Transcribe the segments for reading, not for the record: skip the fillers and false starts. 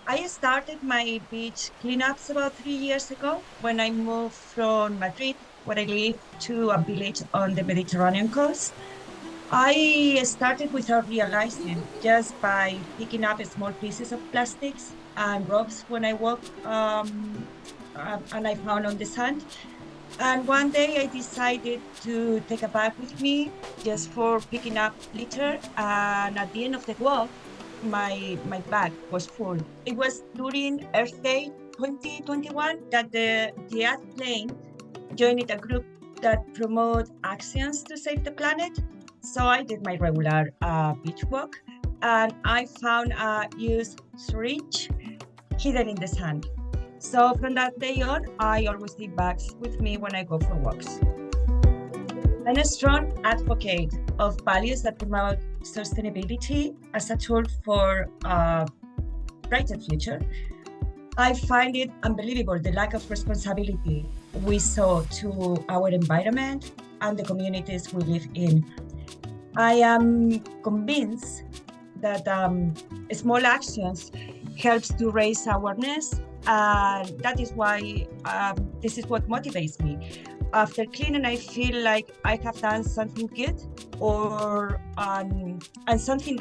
I started my beach cleanups about 3 years ago when I moved from Madrid, where I live, to a village on the Mediterranean coast. I started without realizing, just by picking up small pieces of plastics and rocks when I walk, and I found on the sand. And one day I decided to take a bag with me just for picking up litter. And at the end of the walk, my bag was full. It was during Earth Day 2021 that the Earth plane joined a group that promote actions to save the planet. So I did my regular beach walk, and I found a used syringe hidden in the sand. So from that day on, I always take bags with me when I go for walks. I'm a strong advocate of values that promote sustainability as a tool for a brighter future. I find it unbelievable the lack of responsibility we saw to our environment and the communities we live in. I am convinced that small actions helps to raise awareness, and that is why this is what motivates me. After cleaning, I feel like I have done something good, or and something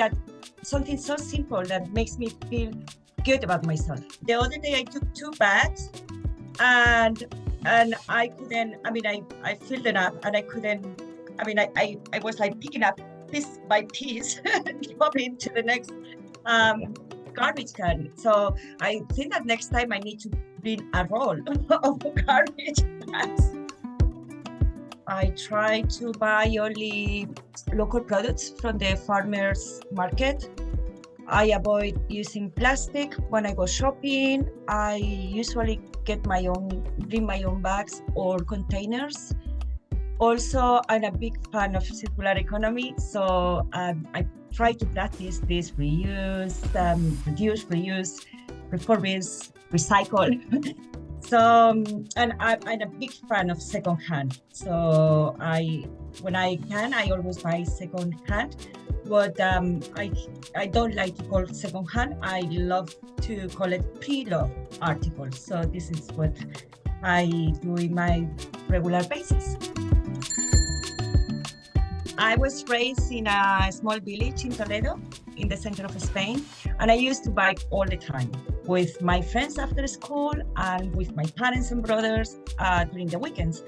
so simple that makes me feel good about myself. The other day, I took two bags, and I couldn't. I mean, I filled it up, and I couldn't. I mean, I was like picking up piece by piece, dropping to the next um, garbage can. So I think that next time I need to bring a roll of garbage bags. I try to buy only local products from the farmers market. I avoid using plastic when I go shopping. I usually bring my own bags or containers. Also, I'm a big fan of circular economy, so I try to practice this reduce, reuse, refurbish, recycle. So, and I'm a big fan of secondhand. So when I can, I always buy secondhand. But I don't like to call it secondhand. I love to call it pre-loved articles. So this is what I do in my regular basis. I was raised in a small village in Toledo, in the center of Spain, and I used to bike all the time with my friends after school and with my parents and brothers during the weekends.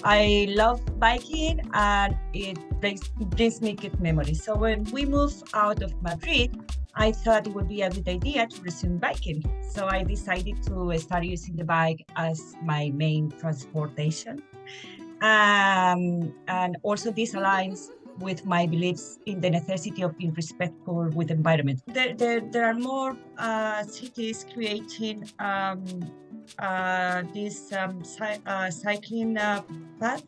I love biking, and it brings me good memories. So when we moved out of Madrid, I thought it would be a good idea to resume biking. So I decided to start using the bike as my main transportation. And also this aligns with my beliefs in the necessity of being respectful with the environment. There are more cities creating this cycling path,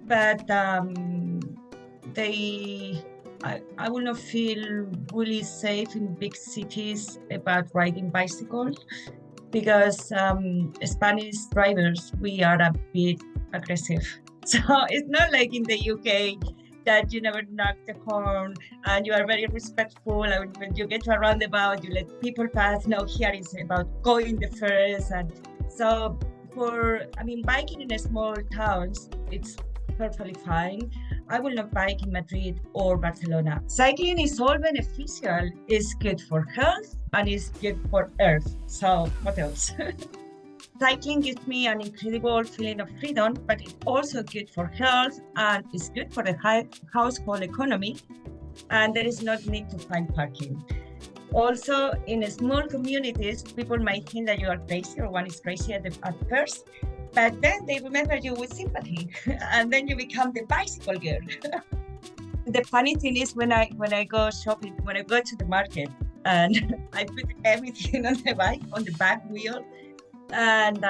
but I will not feel really safe in big cities about riding bicycles, because Spanish drivers, we are a bit aggressive. So it's not like in the UK that you never knock the horn and you are very respectful. And when you get to a roundabout, you let people pass. No, here is about going the first. And so biking in small towns, it's perfectly fine. I will not bike in Madrid or Barcelona. Cycling is all beneficial. It's good for health and it's good for earth. So what else? Cycling gives me an incredible feeling of freedom, but it's also good for health and it's good for the household economy. And there is no need to find parking. Also, in small communities, people might think that you are crazy or one is crazy at first, but then they remember you with sympathy, and then you become the bicycle girl. The funny thing is when I go shopping, when I go to the market, and I put everything on the bike, on the back wheel, and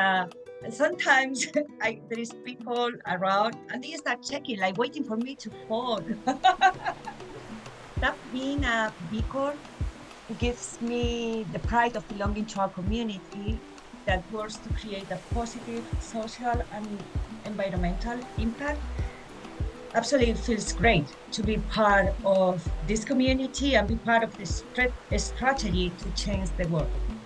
sometimes there is people around, and they start checking, like waiting for me to fall. That being a beacon gives me the pride of belonging to a community that works to create a positive social and environmental impact. Absolutely feels great to be part of this community and be part of the strategy to change the world.